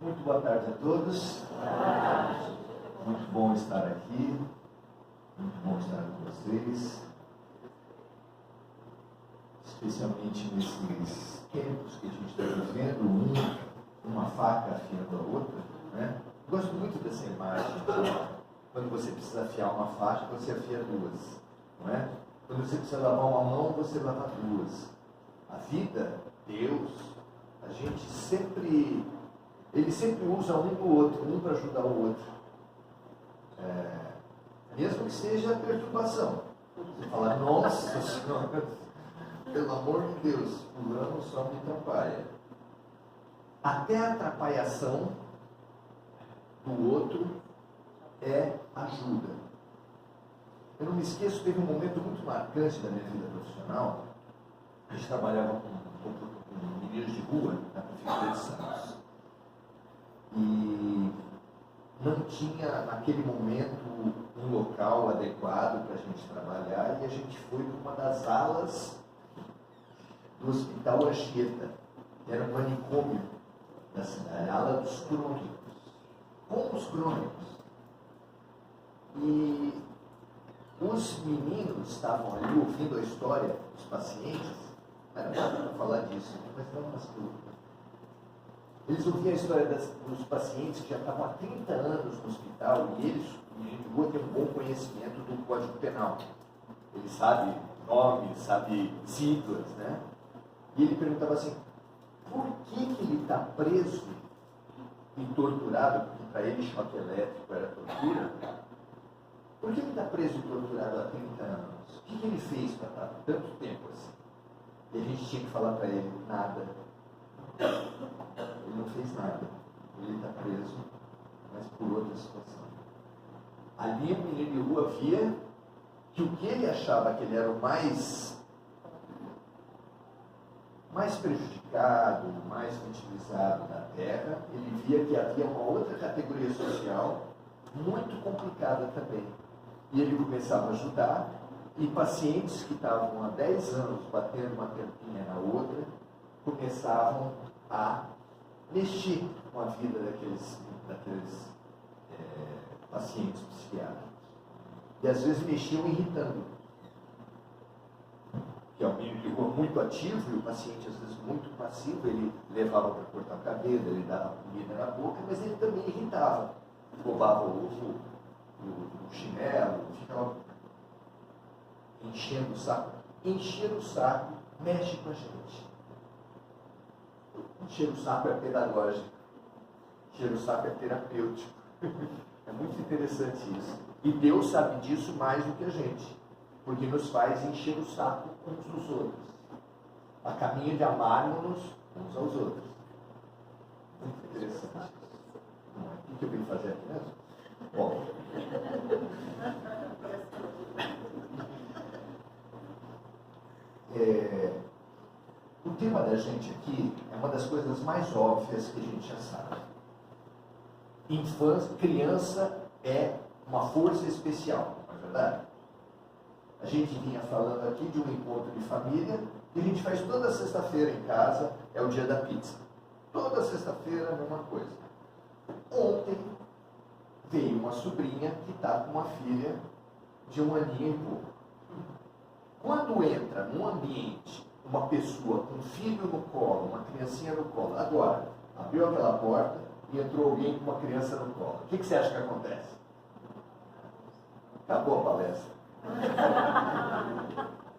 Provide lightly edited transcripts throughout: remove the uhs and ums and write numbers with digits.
Muito boa tarde a todos. Muito bom estar aqui. Muito bom estar com vocês. Especialmente nesses tempos que a gente está vivendo, uma faca afiando a outra, né? Gosto muito dessa imagem. Quando você precisa afiar uma faca, você afia duas, não é? Quando você precisa lavar uma mão, você lava duas. A vida, Deus, a gente sempre... Ele sempre usa um do outro, um para ajudar o outro. Mesmo que seja perturbação. Você fala, nossa Senhora, pelo amor de Deus, fulano só me atrapalha. Até a atrapalhação do outro é ajuda. Eu não me esqueço, teve um momento muito marcante da minha vida profissional. A gente trabalhava com meninos de rua na Prefeitura de Santos. E não tinha, naquele momento, um local adequado para a gente trabalhar, e a gente foi para uma das alas do Hospital Anchieta, que era um manicômio da cidade, a ala dos crônicos. Com os crônicos. E os meninos estavam ali ouvindo a história dos pacientes, era para falar disso, mas não umas dúvidas. Eles ouviam a história dos pacientes que já estavam há 30 anos no hospital, e eles, de rua, têm um bom conhecimento do Código Penal. Ele sabe nomes, sabe siglas, né? E ele perguntava assim, por que ele está preso e torturado, porque para ele choque elétrico era tortura? Por que ele está preso e torturado há 30 anos? O que ele fez para estar tanto tempo assim? E a gente tinha que falar para ele, nada. Ele não fez nada. Ele está preso, mas por outra situação. Ali o menino de rua via que o que ele achava que ele era o mais prejudicado, mais utilizado na Terra, ele via que havia uma outra categoria social muito complicada também. E ele começava a ajudar, e pacientes que estavam há 10 anos batendo uma tampinha na outra, começavam a mexer com a vida daqueles pacientes psiquiátricos. E às vezes mexiam irritando. Que é um menino de rua muito ativo, e o paciente às vezes muito passivo, ele levava para cortar o cabelo, ele dava comida na boca, mas ele também irritava. Roubava o chinelo, ficava enchendo o saco. Encher o saco mexe com a gente. Encher o saco é pedagógico. Encher o saco é terapêutico. É muito interessante isso. E Deus sabe disso mais do que a gente. Porque nos faz encher o saco uns dos outros. A caminho de amarmos-nos uns aos outros. Muito interessante isso. O que eu vim fazer aqui mesmo? Bom. O tema da gente aqui é uma das coisas mais óbvias que a gente já sabe. Criança é uma força especial, não é verdade? A gente vinha falando aqui de um encontro de família que a gente faz toda sexta-feira em casa, é o dia da pizza. Toda sexta-feira a mesma coisa. Ontem veio uma sobrinha que está com uma filha de 1 aninho e pouco. Quando entra num ambiente uma pessoa com um filho no colo, uma criancinha no colo, agora, abriu aquela porta e entrou alguém com uma criança no colo, o que você acha que acontece? Acabou a palestra.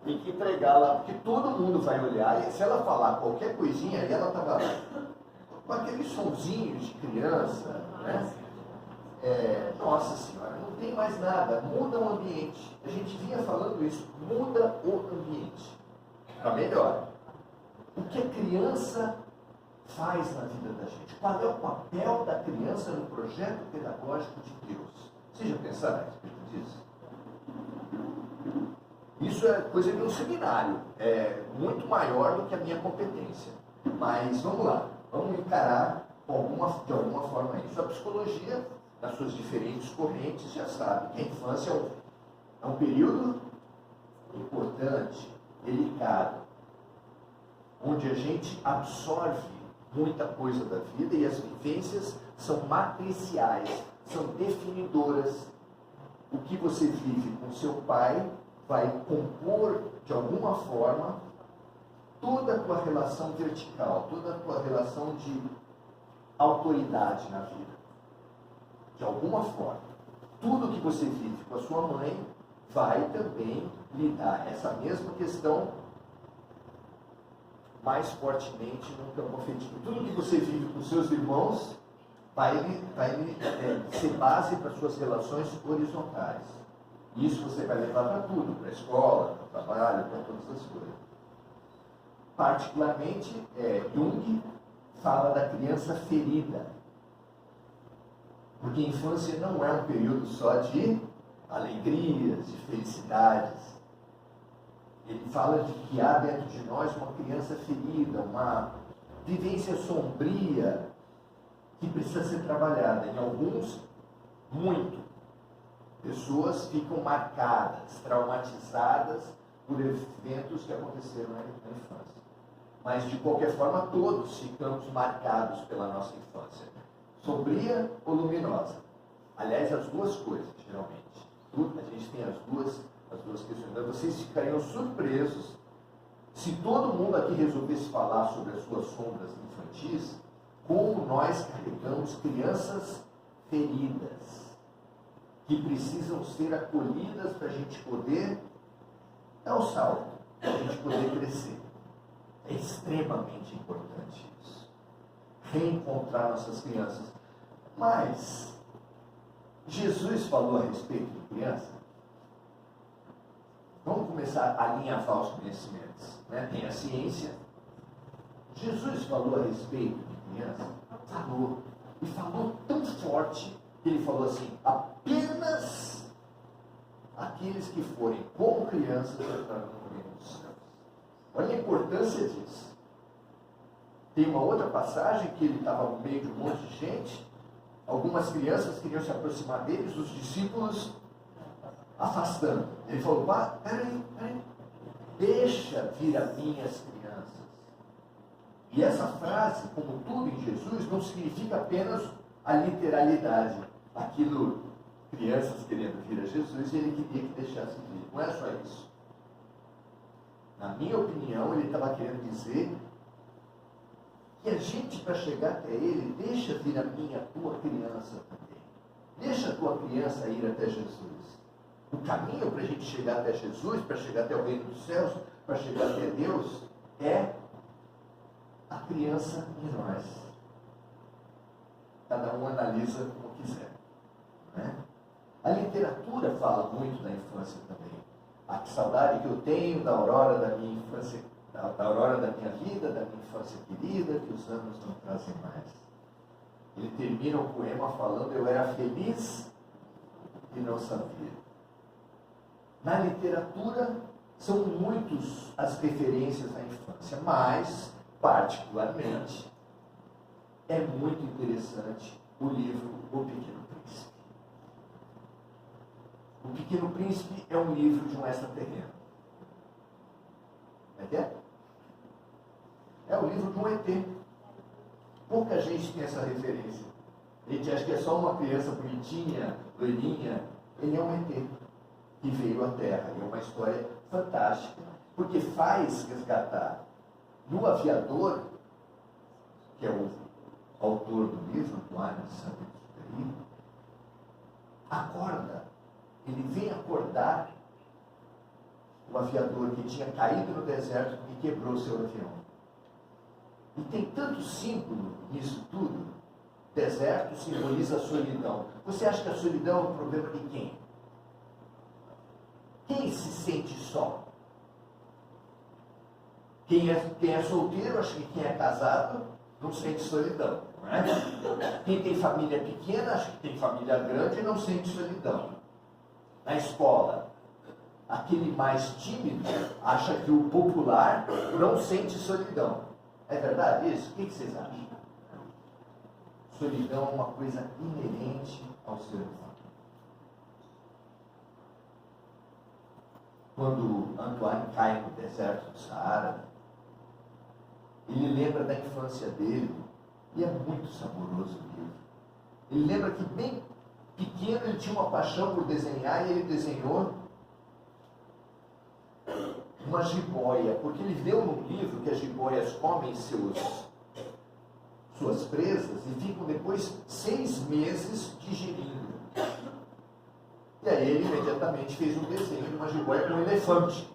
Tem que entregar lá, porque todo mundo vai olhar, e se ela falar qualquer coisinha, aí ela estava com aqueles sonzinhos de criança, né? Nossa Senhora, não tem mais nada, muda o ambiente. A gente vinha falando isso, muda o ambiente para melhor. O que a criança faz na vida da gente? Qual é o papel da criança no projeto pedagógico de Deus? Vocês já pensaram a respeito disso? Isso é coisa de um seminário, é muito maior do que a minha competência. Mas vamos lá, vamos encarar de alguma forma isso. A psicologia, nas suas diferentes correntes, já sabe que a infância é um período importante, delicado, onde a gente absorve muita coisa da vida e as vivências são matriciais, são definidoras. O que você vive com seu pai vai compor, de alguma forma, toda a tua relação vertical, toda a tua relação de autoridade na vida. De alguma forma. Tudo que você vive com a sua mãe vai também lhe dar essa mesma questão mais fortemente no campo afetivo. Tudo que você vive com seus irmãos vai ser base para suas relações horizontais. Isso você vai levar para tudo, para a escola, para o trabalho, para todas as coisas. Particularmente, Jung fala da criança ferida. Porque a infância não é um período só de alegrias, de felicidades. Ele fala de que há dentro de nós uma criança ferida, uma vivência sombria que precisa ser trabalhada. Em alguns, muito. Pessoas ficam marcadas, traumatizadas por eventos que aconteceram na infância. Mas, de qualquer forma, todos ficamos marcados pela nossa infância. Sombria ou luminosa? Aliás, as duas coisas, geralmente. A gente tem as duas questões. Então, vocês ficariam surpresos se todo mundo aqui resolvesse falar sobre as suas sombras infantis, como nós carregamos crianças feridas, que precisam ser acolhidas para a gente poder dar o salto, para a gente poder crescer. É extremamente importante isso. Reencontrar nossas crianças. Mas, Jesus falou a respeito de criança? Vamos começar a alinhavar os conhecimentos. Né? Tem a ciência. Jesus falou a respeito de criança? Falou. E falou tão forte que ele falou assim: apenas aqueles que forem como crianças entrarão no reino dos céus. Olha a importância disso. Tem uma outra passagem que ele estava no meio de um monte de gente. Algumas crianças queriam se aproximar deles, os discípulos afastando. Ele falou: peraí, deixa vir a minhas crianças. E essa frase, como tudo em Jesus, não significa apenas a literalidade. Aquilo, crianças querendo vir a Jesus, e ele queria que deixasse vir. Não é só isso. Na minha opinião, ele estava querendo dizer que a gente, para chegar até ele, deixa vir a tua criança também. Deixa a tua criança ir até Jesus. O caminho para a gente chegar até Jesus, para chegar até o reino dos céus, para chegar até Deus, é a criança em nós. Cada um analisa como quiser. Né? A literatura fala muito da infância também. A saudade que eu tenho da aurora da minha infância, da aurora da minha vida, da minha infância querida, que os anos não trazem mais. Ele termina o poema falando: eu era feliz e não sabia. Na literatura, são muitas as referências à infância, mas, particularmente, é muito interessante o livro O Pequeno Príncipe. O Pequeno Príncipe é um livro de um extraterreno. Como é que é? É o livro de um ET. Pouca gente tem essa referência. A gente acha que é só uma criança bonitinha, loirinha. Ele é um ET que veio à Terra. E é uma história fantástica, porque faz resgatar no aviador, que é o autor do livro, do Arnold Saint-Exupéry, acorda. Ele vem acordar o aviador que tinha caído no deserto e quebrou o seu avião. E tem tanto símbolo nisso tudo. Deserto simboliza a solidão. Você acha que a solidão é um problema de quem? Quem se sente só? Quem é solteiro, acha que quem é casado não sente solidão. Não é? Quem tem família pequena, acha que tem família grande e não sente solidão. Na escola, aquele mais tímido acha que o popular não sente solidão. É verdade isso? O que vocês acham? Solidão é uma coisa inerente ao ser humano. Quando Antoine cai no deserto do Saara, ele lembra da infância dele, E é muito saboroso o livro. Ele lembra que bem pequeno ele tinha uma paixão por desenhar e ele desenhou uma jiboia, porque ele leu no livro que as jiboias comem suas presas e ficam depois 6 meses digerindo. E aí ele imediatamente fez um desenho de uma jiboia com um elefante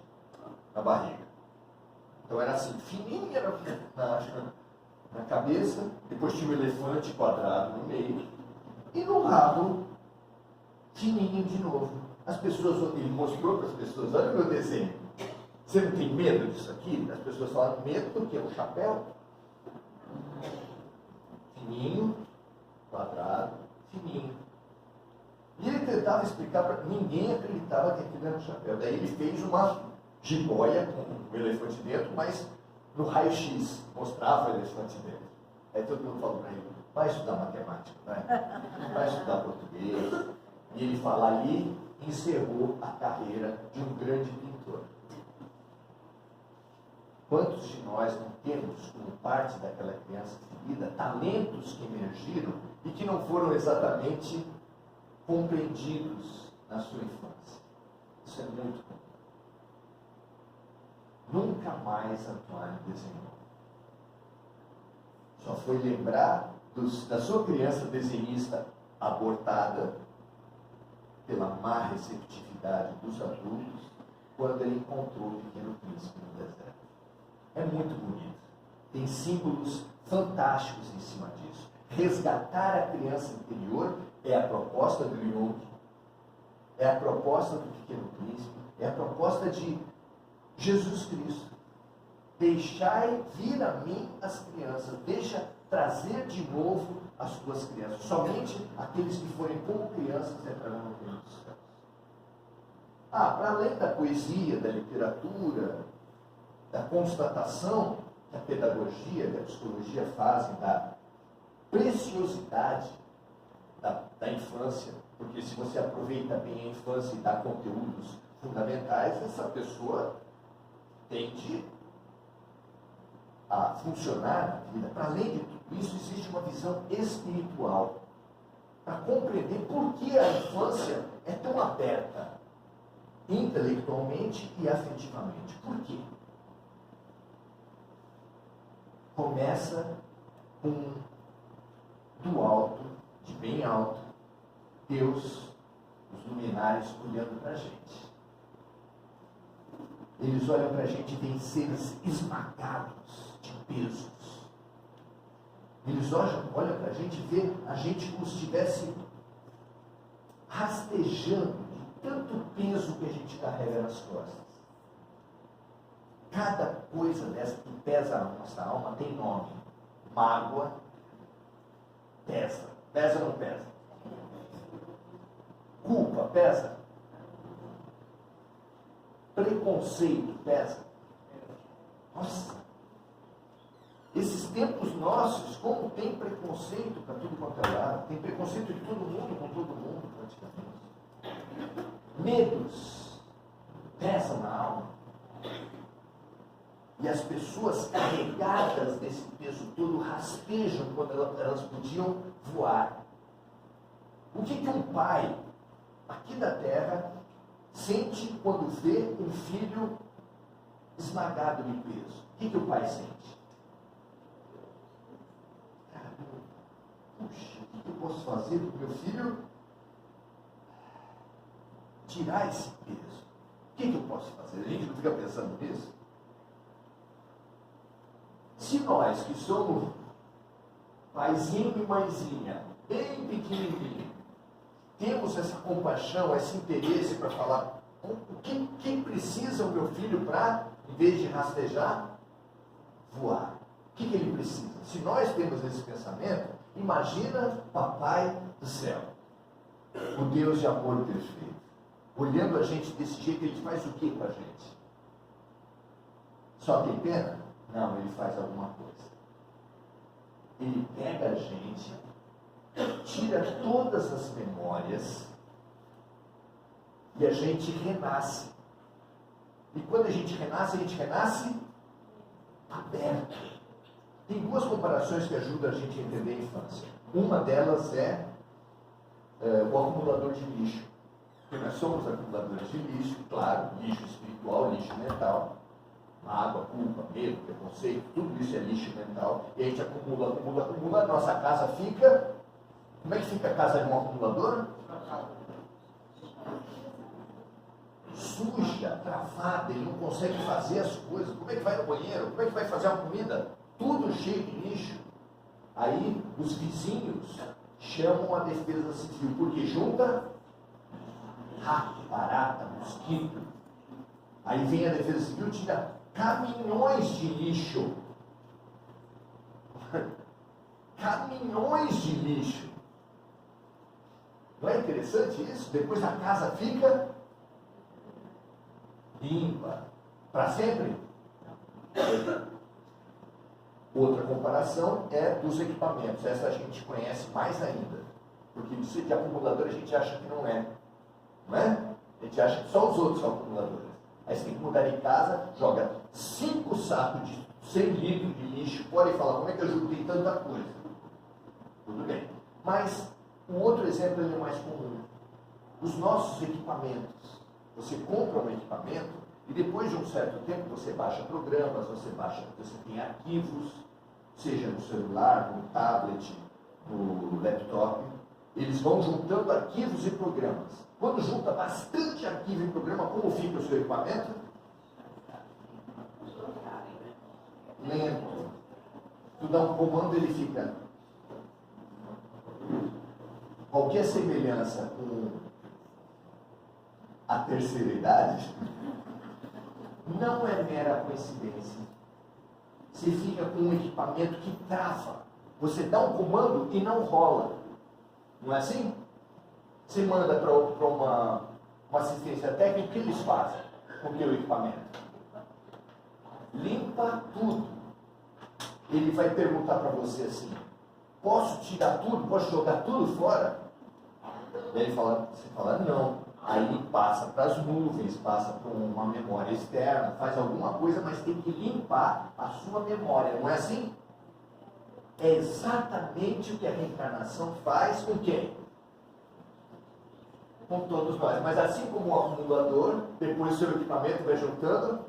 na barriga. Então era assim, fininha na cabeça, depois tinha um elefante quadrado no meio, e no rabo, fininho de novo. As pessoas, ele mostrou para as pessoas, olha o meu desenho. Você não tem medo disso aqui? As pessoas falaram, medo do quê? O chapéu? Fininho, quadrado, fininho. E ele tentava explicar para ninguém, acreditava que aquilo era um chapéu. Daí ele fez uma jiboia com um elefante dentro, mas no raio-x, mostrava o elefante dentro. Aí todo mundo falou para ele, vai estudar matemática, vai estudar português. E ele fala ali, encerrou a carreira de um grande pintor. Quantos de nós não temos, como parte daquela criança ferida, talentos que emergiram e que não foram exatamente compreendidos na sua infância? Isso é muito comum. Nunca mais Antoine desenhou. Só foi lembrar da sua criança desenhista abortada pela má receptividade dos adultos quando ele encontrou o Pequeno Príncipe no deserto. É muito bonito. Tem símbolos fantásticos em cima disso. Resgatar a criança interior é a proposta do Jung, é a proposta do Pequeno Príncipe, é a proposta de Jesus Cristo. Deixai vir a mim as crianças, deixa trazer de novo as tuas crianças. Somente aqueles que forem como crianças entrarão no reino dos céus. Para além da poesia, da literatura, da constatação que a pedagogia, que a psicologia fazem da preciosidade da infância, porque se você aproveita bem a infância e dá conteúdos fundamentais, essa pessoa tende a funcionar na vida. Para além de tudo isso, existe uma visão espiritual para compreender por que a infância é tão aberta intelectualmente e afetivamente. Por quê? Começa com do alto, de bem alto, Deus, os luminares olhando para a gente. Eles olham para a gente e veem seres esmagados de pesos. Eles olham para a gente e veem a gente como se estivesse rastejando de tanto peso que a gente carrega nas costas. Cada coisa dessa que pesa a nossa alma tem nome. Mágoa pesa. Pesa ou não pesa? Culpa pesa? Preconceito pesa? Nossa! Esses tempos nossos, como tem preconceito para tudo quanto é lado, tem preconceito de todo mundo com todo mundo, praticamente. Medos pesam na alma. E as pessoas carregadas desse peso todo rastejam quando elas podiam voar. O que um pai aqui da terra sente quando vê um filho esmagado de peso? O que o pai sente? Puxa, o que eu posso fazer para o meu filho tirar esse peso? O que eu posso fazer? A gente não fica pensando nisso? Se nós que somos paizinho e mãezinha, bem pequenininho, temos essa compaixão, esse interesse para falar o que precisa o meu filho para, em vez de rastejar, voar. O que ele precisa? Se nós temos esse pensamento, imagina Papai do céu, o Deus de amor perfeito, olhando a gente desse jeito, ele faz o que com a gente? Só tem pena? Não, ele faz alguma coisa. Ele pega a gente, tira todas as memórias e a gente renasce. E quando a gente renasce aberto. Tem duas comparações que ajudam a gente a entender a infância. Uma delas é o acumulador de lixo. Porque nós somos acumuladores de lixo, claro, lixo espiritual, lixo mental. Mágoa, culpa, medo, preconceito, tudo isso é lixo mental. E a gente acumula, a nossa casa fica... Como é que fica a casa de um acumulador? Suja, travada, ele não consegue fazer as coisas. Como é que vai no banheiro? Como é que vai fazer a comida? Tudo cheio de lixo. Aí os vizinhos chamam a defesa civil, porque junta rato, barata, mosquito. Aí vem a defesa civil e tira caminhões de lixo. Caminhões de lixo. Não é interessante isso? Depois a casa fica limpa. Para sempre? Outra comparação é dos equipamentos. Essa a gente conhece mais ainda. Porque isso de acumulador a gente acha que não é. Não é? A gente acha que só os outros são acumuladores. Aí você tem que mudar de casa, joga 5 sacos de 100 litros de lixo fora e fala, como é que eu juntei tanta coisa? Tudo bem. Mas o outro exemplo é mais comum. Os nossos equipamentos. Você compra um equipamento e depois de um certo tempo você baixa programas, você tem arquivos, seja no celular, no tablet, no laptop. Eles vão juntando arquivos e programas. Quando junta bastante arquivo e programa, como fica o seu equipamento? Lento. Tu dá um comando, ele fica. Qualquer semelhança com a terceira idade não é mera coincidência. Você fica com um equipamento que trava. Você dá um comando e não rola. Não é assim? Você manda para uma assistência técnica, o que eles fazem com o teu equipamento? Limpa tudo. Ele vai perguntar para você assim, posso tirar tudo? Posso jogar tudo fora? Daí você fala, não. Aí passa para as nuvens, passa para uma memória externa, faz alguma coisa, mas tem que limpar a sua memória, não é assim? É exatamente o que a reencarnação faz com quem? Com todos nós. Mas assim como o acumulador, depois o seu equipamento vai juntando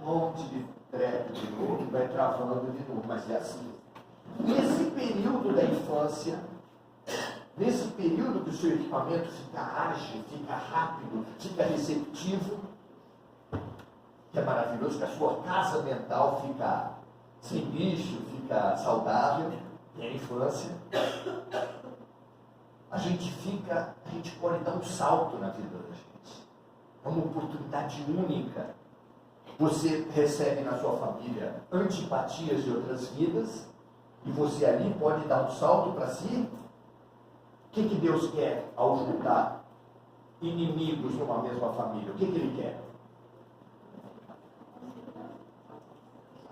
um monte de treco de novo, vai travando de novo, mas é assim. Nesse período da infância, nesse período que o seu equipamento fica ágil, fica rápido, fica receptivo, que é maravilhoso, que a sua casa mental fica sem lixo, fica saudável, que é a infância, a gente pode dar um salto na vida da gente. É uma oportunidade única. Você recebe na sua família antipatias de outras vidas, e você ali pode dar um salto para si. O que Deus quer ao juntar inimigos numa mesma família? O que Ele quer?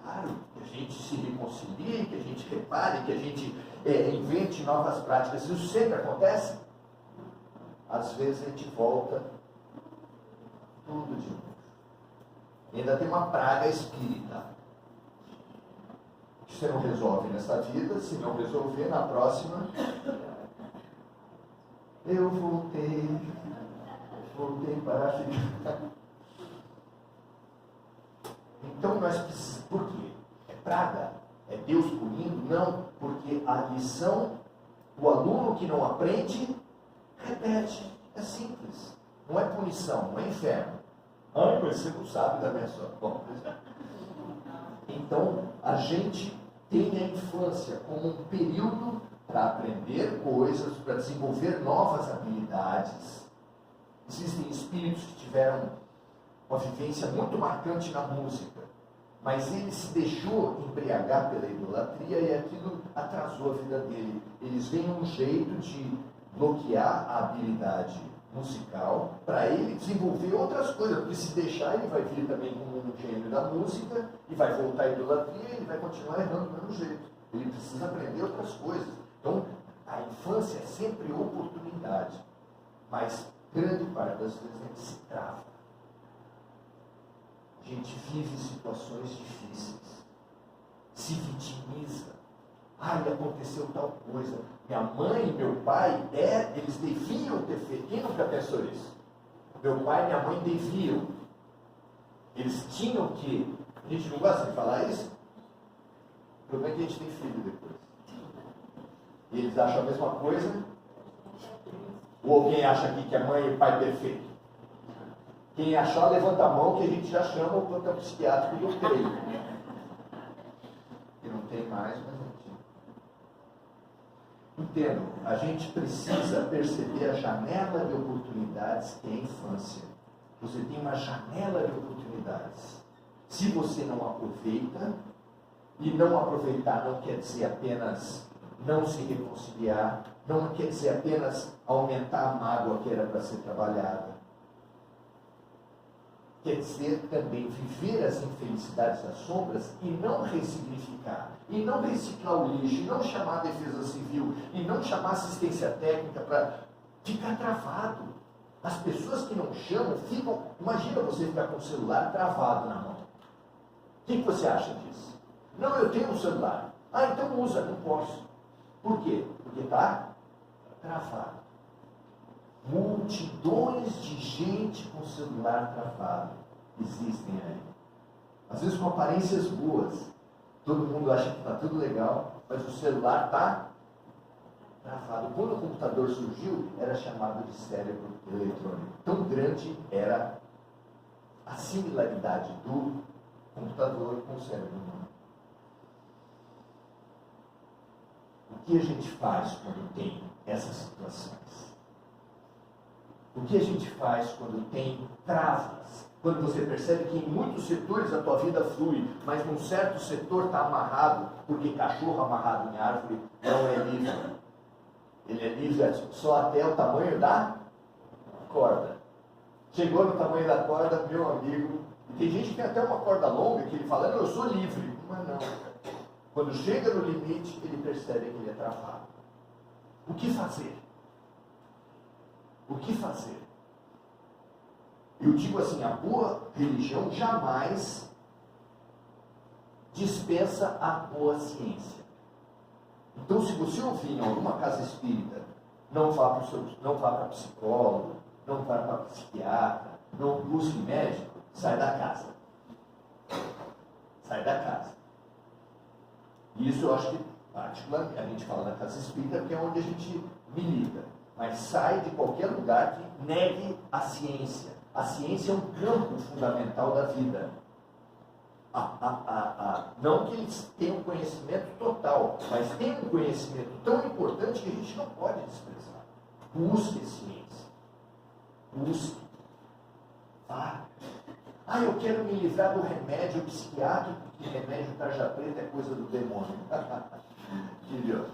Claro, que a gente se reconcilie, que a gente repare, que a gente invente novas práticas. Isso sempre acontece. Às vezes a gente volta tudo de novo. E ainda tem uma praga espírita. Que você não resolve nessa vida, se não resolver na próxima. Eu voltei para ficar. Então nós precisamos, por quê? É praga? É Deus punindo? Não, porque a lição, o aluno que não aprende, repete. É simples. Não é punição, não é inferno. Ai, mas você não sabe da minha sorte. Bom, então, a gente tem a infância como um período para aprender coisas, para desenvolver novas habilidades. Existem espíritos que tiveram uma vivência muito marcante na música, mas ele se deixou embriagar pela idolatria e aquilo atrasou a vida dele. Eles veem um jeito de bloquear a habilidade musical para ele desenvolver outras coisas, porque se deixar ele vai vir também como um gênio da música e vai voltar à idolatria e ele vai continuar errando do mesmo jeito. Ele precisa aprender outras coisas. Então, a infância é sempre oportunidade, mas grande parte das vezes a gente se trava. A A gente vive situações difíceis, se vitimiza. Ai, aconteceu tal coisa. Minha mãe e meu pai, eles deviam ter feito. Quem nunca pensou isso? Meu pai e minha mãe deviam. Eles tinham que. A gente não gosta de falar isso? O problema é que a gente tem filho depois. E eles acham a mesma coisa? Ou alguém acha aqui que é mãe e pai perfeito? Quem achar, levanta a mão que a gente já chama o plantão psiquiátrico do creio. E não tem mais, mas não tinha. Entendo, a gente precisa perceber a janela de oportunidades que é a infância. Você tem uma janela de oportunidades. Se você não aproveita, e não aproveitar não quer dizer apenas não se reconciliar, não quer dizer apenas aumentar a mágoa que era para ser trabalhada. Quer dizer também viver as infelicidades das sombras e não ressignificar, e não reciclar o lixo, e não chamar a defesa civil, e não chamar assistência técnica para ficar travado. As pessoas que não chamam ficam. Imagina você ficar com o celular travado na mão. O que você acha disso? Não, eu tenho um celular. Ah, então usa, não posso. Por quê? Porque está travado. Multidões de gente com o celular travado existem aí. Às vezes com aparências boas. Todo mundo acha que está tudo legal, mas o celular está travado. Quando o computador surgiu, era chamado de cérebro eletrônico. Tão grande era a similaridade do computador com o cérebro humano. O que a gente faz quando tem essas situações? O que a gente faz quando tem travas? Quando você percebe que em muitos setores a tua vida flui, mas num certo setor está amarrado, porque cachorro amarrado em árvore não é livre. Ele é livre só até o tamanho da corda. Chegou no tamanho da corda, meu amigo, e tem gente que tem até uma corda longa que ele fala, não, eu sou livre. Mas não. Quando chega no limite, ele percebe que ele é travado. O que fazer? O que fazer? Eu digo assim, a boa religião jamais dispensa a boa ciência. Então, se você ouvir em alguma casa espírita, não vá para psicólogo, não vá para psiquiatra, não busque médico, sai da casa. Sai da casa. E isso eu acho que, particularmente, a gente fala da casa espírita porque é onde a gente milita. Mas sai de qualquer lugar que negue a ciência. A ciência é um campo fundamental da vida. Não que eles tenham conhecimento total, mas tem um conhecimento tão importante que a gente não pode desprezar. Busque ciência. Busque. Vá. Eu quero me livrar do remédio psiquiátrico, porque remédio tarja preta é coisa do demônio. Filho,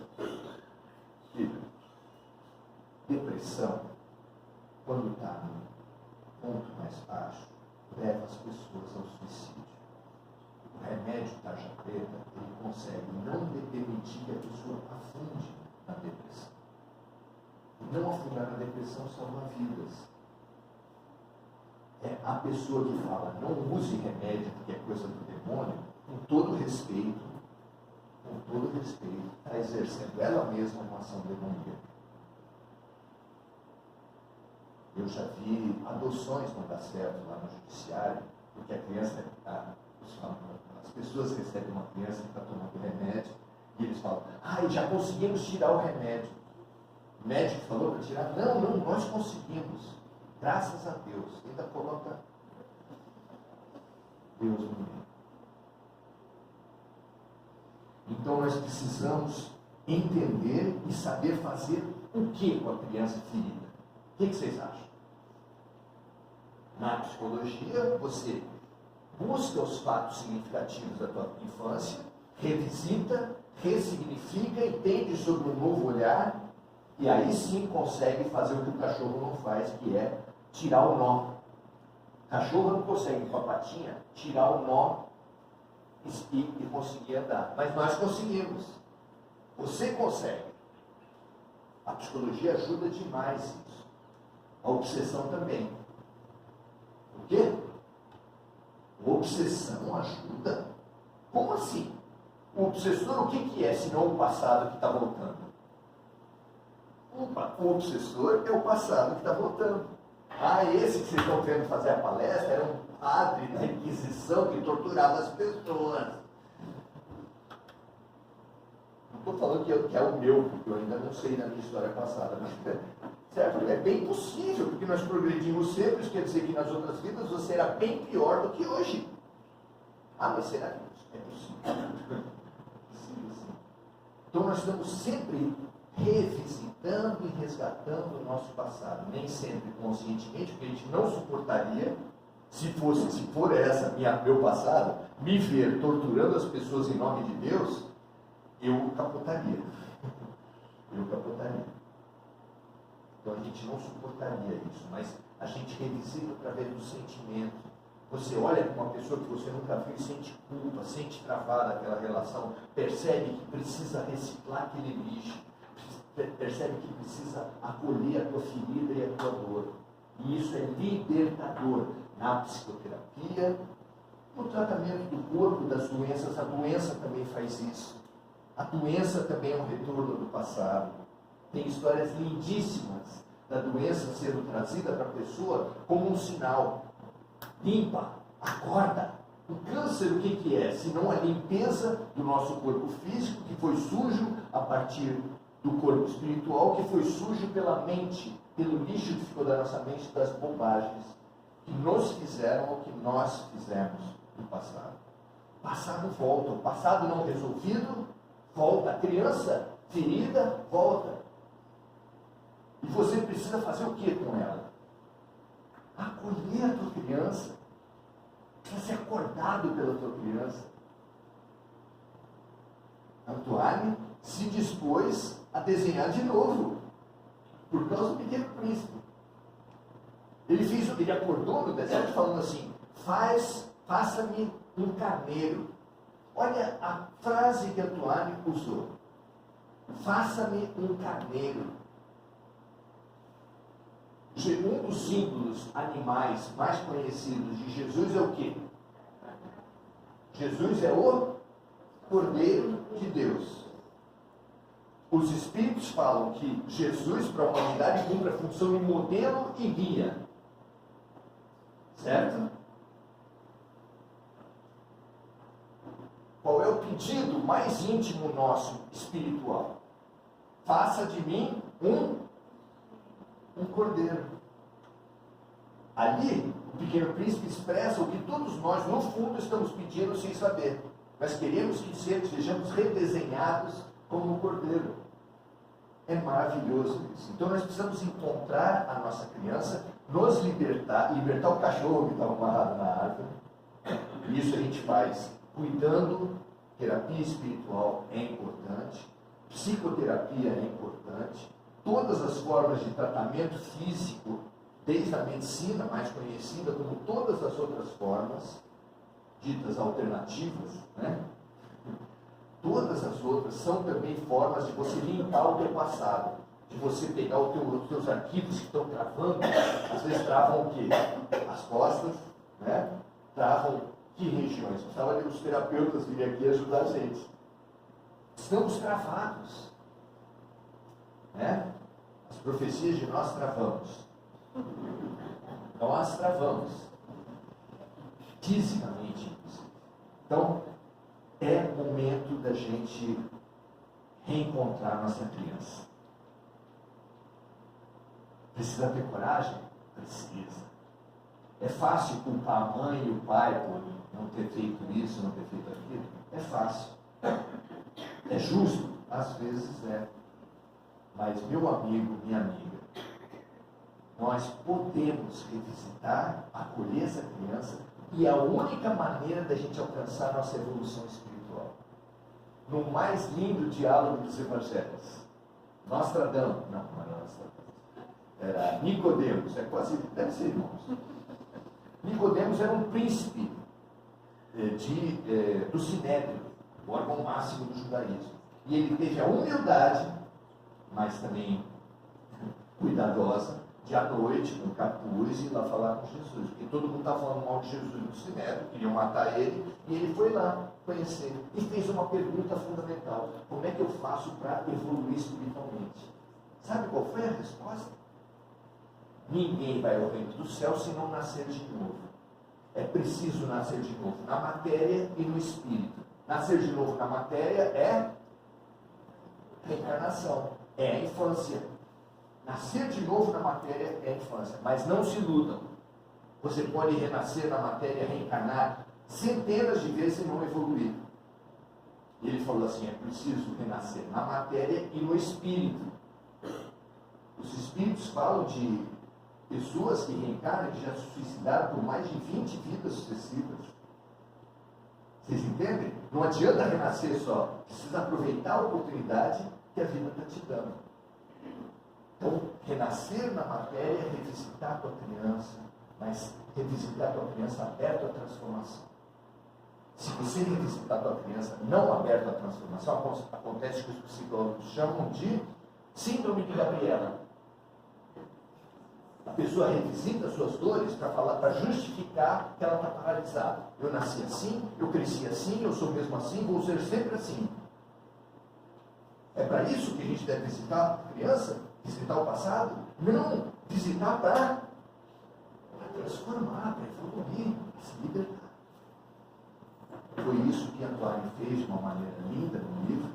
depressão, quando está no ponto mais baixo, leva as pessoas ao suicídio. O remédio tarja preta, ele consegue não permitir que a pessoa afunde na depressão. E não afundar na depressão salva vidas. É a pessoa que fala, não use remédio porque é coisa do demônio, com todo respeito, está exercendo ela mesma uma ação demoníaca. Eu já vi adoções não dar certo lá no judiciário, porque a criança, as pessoas recebem uma criança que está tomando remédio, e eles falam, já conseguimos tirar o remédio. O médico falou para tirar? Não, nós conseguimos. Graças a Deus. Ainda coloca Deus no meio. Então nós precisamos entender e saber fazer o que com a criança ferida. O que vocês acham? Na psicologia, você busca os fatos significativos da tua infância, revisita, ressignifica, entende sobre um novo olhar, e aí sim consegue fazer o que o cachorro não faz, que é tirar o nó. O cachorro não consegue com a patinha tirar o nó e conseguir andar. Mas nós conseguimos. Você consegue. A psicologia ajuda demais isso. A obsessão também. Por quê? Obsessão ajuda? Como assim? O obsessor, o que é, senão o passado que está voltando? O obsessor é o passado que está voltando. Esse que vocês estão vendo fazer a palestra era um padre da Inquisição que torturava as pessoas. Não estou falando que é o meu, porque eu ainda não sei da minha história passada, mas certo? É bem possível, porque nós progredimos sempre, isso quer dizer que nas outras vidas você era bem pior do que hoje. Mas será que é possível? Sim. Então nós estamos sempre revisitando e resgatando o nosso passado, nem sempre conscientemente, porque a gente não suportaria, se for essa meu passado, me ver torturando as pessoas em nome de Deus, eu capotaria. Então a gente não suportaria isso, mas a gente revisita através do sentimento. Você olha para uma pessoa que você nunca viu e sente culpa, sente travada aquela relação, percebe que precisa reciclar aquele lixo, percebe que precisa acolher a tua ferida e a tua dor. E isso é libertador na psicoterapia, no tratamento do corpo, das doenças. A doença também faz isso. A doença também é um retorno do passado. Tem histórias lindíssimas da doença sendo trazida para a pessoa como um sinal. Limpa, acorda. O câncer, o que é? Senão a limpeza do nosso corpo físico, que foi sujo a partir do corpo espiritual, que foi sujo pela mente, pelo lixo que ficou da nossa mente, das bobagens que nos fizeram ou que nós fizemos no passado. O passado volta, o passado não resolvido volta, a criança ferida volta. E você precisa fazer o que com ela? Acolher a tua criança. Precisa ser acordado pela tua criança. Antoine se dispôs a desenhar de novo, por causa do Pequeno Príncipe. Ele acordou no deserto falando assim: faça-me um carneiro. Olha a frase que Antoine usou: faça-me um carneiro. Um dos símbolos animais mais conhecidos de Jesus é o quê? Jesus é o Cordeiro de Deus. Os Espíritos falam que Jesus, para a humanidade, cumpre a função de modelo e guia. Certo? Qual é o pedido mais íntimo nosso, espiritual? Faça de mim um cordeiro. Ali, o Pequeno Príncipe expressa o que todos nós, no fundo, estamos pedindo sem saber. Mas queremos que sejamos redesenhados como um cordeiro. É maravilhoso isso. Então nós precisamos encontrar a nossa criança, nos libertar o cachorro que está amarrado na árvore. Isso a gente faz cuidando. Terapia espiritual é importante, psicoterapia é importante, todas as formas de tratamento físico, desde a medicina mais conhecida, como todas as outras formas, ditas alternativas, né? Todas as outras são também formas de você limpar o teu passado, de você pegar os teus arquivos que estão travando. Às vezes travam o quê? As costas, né? Travam que regiões? Precisava de os terapeutas virem aqui ajudar a gente. Estamos travados, né? As profecias de nós travamos. Nós travamos. Fisicamente, inclusive. Então, é momento da gente reencontrar nossa criança. Precisa ter coragem? Precisa. É fácil culpar a mãe e o pai por não ter feito isso, não ter feito aquilo? É fácil. É justo? Às vezes é. Mas, meu amigo, minha amiga, nós podemos revisitar, acolher essa criança, e a única maneira da gente alcançar a nossa evolução espiritual. No mais lindo diálogo dos evangelhos. Nostradamus, não era Nostradamus, era Nicodemos, deve ser irmãos. Nicodemos era um príncipe do Sinédrio, o órgão máximo do judaísmo. E ele teve a humildade, mas também cuidadosa, de à noite, com capuz, ir lá falar com Jesus. Porque todo mundo estava falando mal de Jesus no Sinédrio, queriam matar ele, e ele foi lá conhecer. E fez uma pergunta fundamental: como é que eu faço para evoluir espiritualmente? Sabe qual foi a resposta? Ninguém vai ao reino do céu se não nascer de novo. É preciso nascer de novo na matéria e no espírito. Nascer de novo na matéria é reencarnação, é a infância. Nascer de novo na matéria é a infância, mas não se iludam. Você pode renascer na matéria, reencarnar centenas de vezes e não evoluir. E ele falou assim: é preciso renascer na matéria e no espírito. Os espíritos falam de pessoas que reencarnam, que já se suicidaram por mais de 20 vidas sucessivas. Vocês entendem? Não adianta renascer só, precisa aproveitar a oportunidade que a vida está te dando. Então, renascer na matéria é revisitar a tua criança, mas revisitar a tua criança aberto à transformação. Se você revisitar a tua criança não aberto à transformação, acontece que os psicólogos chamam de síndrome de Gabriela. A pessoa revisita suas dores para justificar que ela está paralisada. Eu nasci assim, eu cresci assim, eu sou mesmo assim, vou ser sempre assim. É para isso que a gente deve visitar a criança? Visitar o passado? Não, visitar para transformar, para evoluir, para se libertar. Foi isso que Antoine fez de uma maneira linda no livro.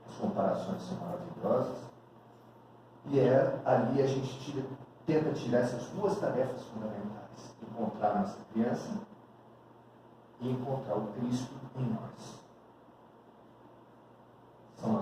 As comparações são maravilhosas. E ali a gente tenta tirar essas duas tarefas fundamentais: encontrar a nossa criança e encontrar o Cristo em nós. São as